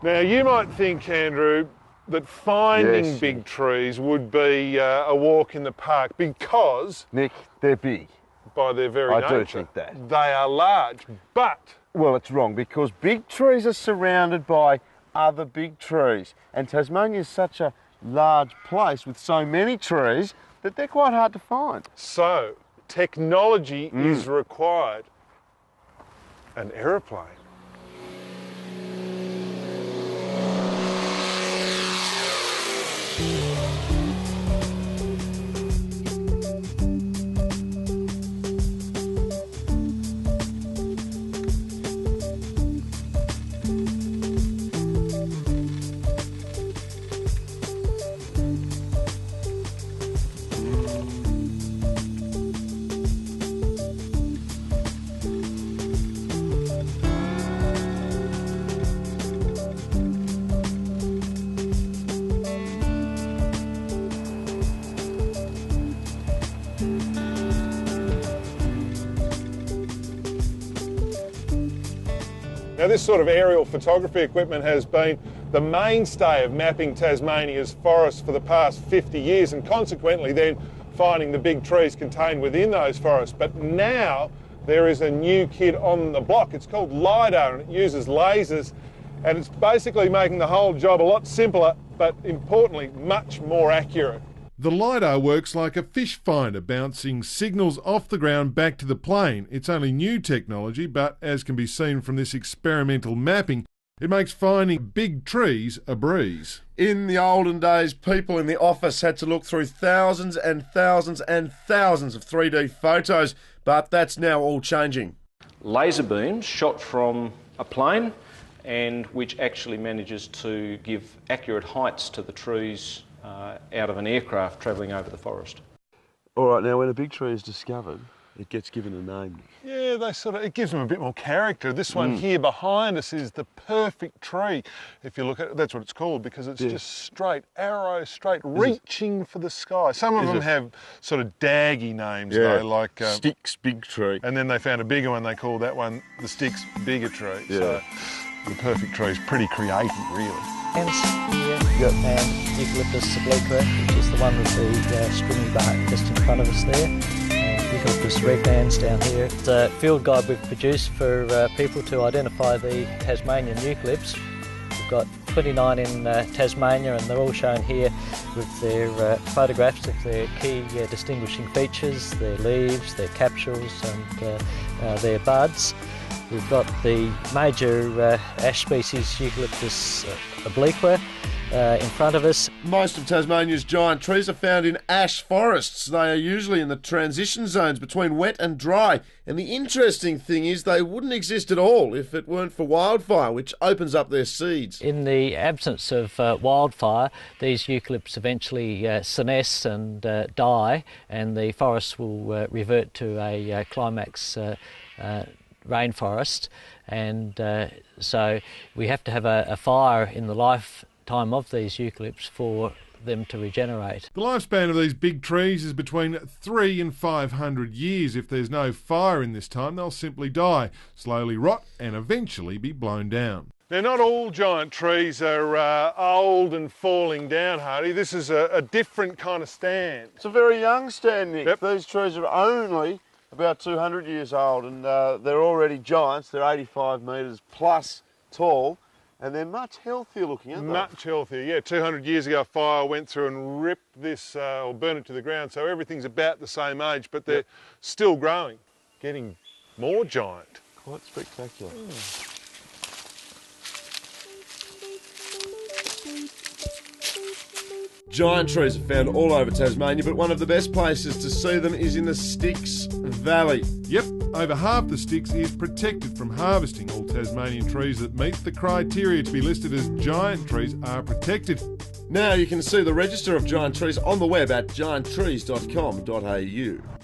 Now, you might think, Andrew, that finding big trees would be a walk in the park because... Nick, they're big. By their very nature. I do think that. They are large, but... Well, it's wrong because big trees are surrounded by other big trees. And Tasmania is such a large place with so many trees that they're quite hard to find. So, technology is required. An aeroplane. Now, this sort of aerial photography equipment has been the mainstay of mapping Tasmania's forests for the past 50 years and consequently then finding the big trees contained within those forests. But now there is a new kid on the block. It's called LiDAR and it uses lasers and it's basically making the whole job a lot simpler, but importantly, much more accurate. The LiDAR works like a fish finder, bouncing signals off the ground back to the plane. It's only new technology, but as can be seen from this experimental mapping, it makes finding big trees a breeze. In the olden days, people in the office had to look through thousands and thousands and thousands of 3D photos, but that's now all changing. Laser beams shot from a plane and which actually manages to give accurate heights to the trees out of an aircraft travelling over the forest. All right, now when a big tree is discovered, it gets given a name. Yeah, it gives them a bit more character. This one here behind us is the perfect tree. If you look at it, that's what it's called because it's just straight, arrow straight, reaching for the sky. Some of them have sort of daggy names though, like... Styx big tree. And then they found a bigger one, they called that one the Styx bigger tree. Yeah. So the perfect tree is pretty creative, really. And Eucalyptus obliqua, which is the one with the stringy bark just in front of us there. And Eucalyptus regnans down here. It's a field guide we've produced for people to identify the Tasmanian eucalypts. We've got 29 in Tasmania and they're all shown here with their photographs of their key distinguishing features, their leaves, their capsules and their buds. We've got the major ash species Eucalyptus obliqua in front of us. Most of Tasmania's giant trees are found in ash forests. They are usually in the transition zones between wet and dry. And the interesting thing is they wouldn't exist at all if it weren't for wildfire, which opens up their seeds. In the absence of wildfire, these eucalypts eventually senesce and die, and the forest will revert to a climax rainforest, and so we have to have a fire in the lifetime of these eucalypts for them to regenerate. The lifespan of these big trees is between 300 and 500 years. If there's no fire in this time, they'll simply die, slowly rot and eventually be blown down. Now, not all giant trees are old and falling down, Hardy. This is a different kind of stand. It's a very young stand, Nick. Yep. These trees are only about 200 years old and they're already giants. They're 85 metres plus tall and they're much healthier looking, aren't they? Much healthier, yeah. 200 years ago, fire went through and ripped this or burned it to the ground, so everything's about the same age, but they're still growing, getting more giant. Quite spectacular. Giant trees are found all over Tasmania, but one of the best places to see them is in the Styx Valley. Yep, over half the Styx is protected from harvesting. All Tasmanian trees that meet the criteria to be listed as giant trees are protected. Now you can see the register of giant trees on the web at gianttrees.com.au.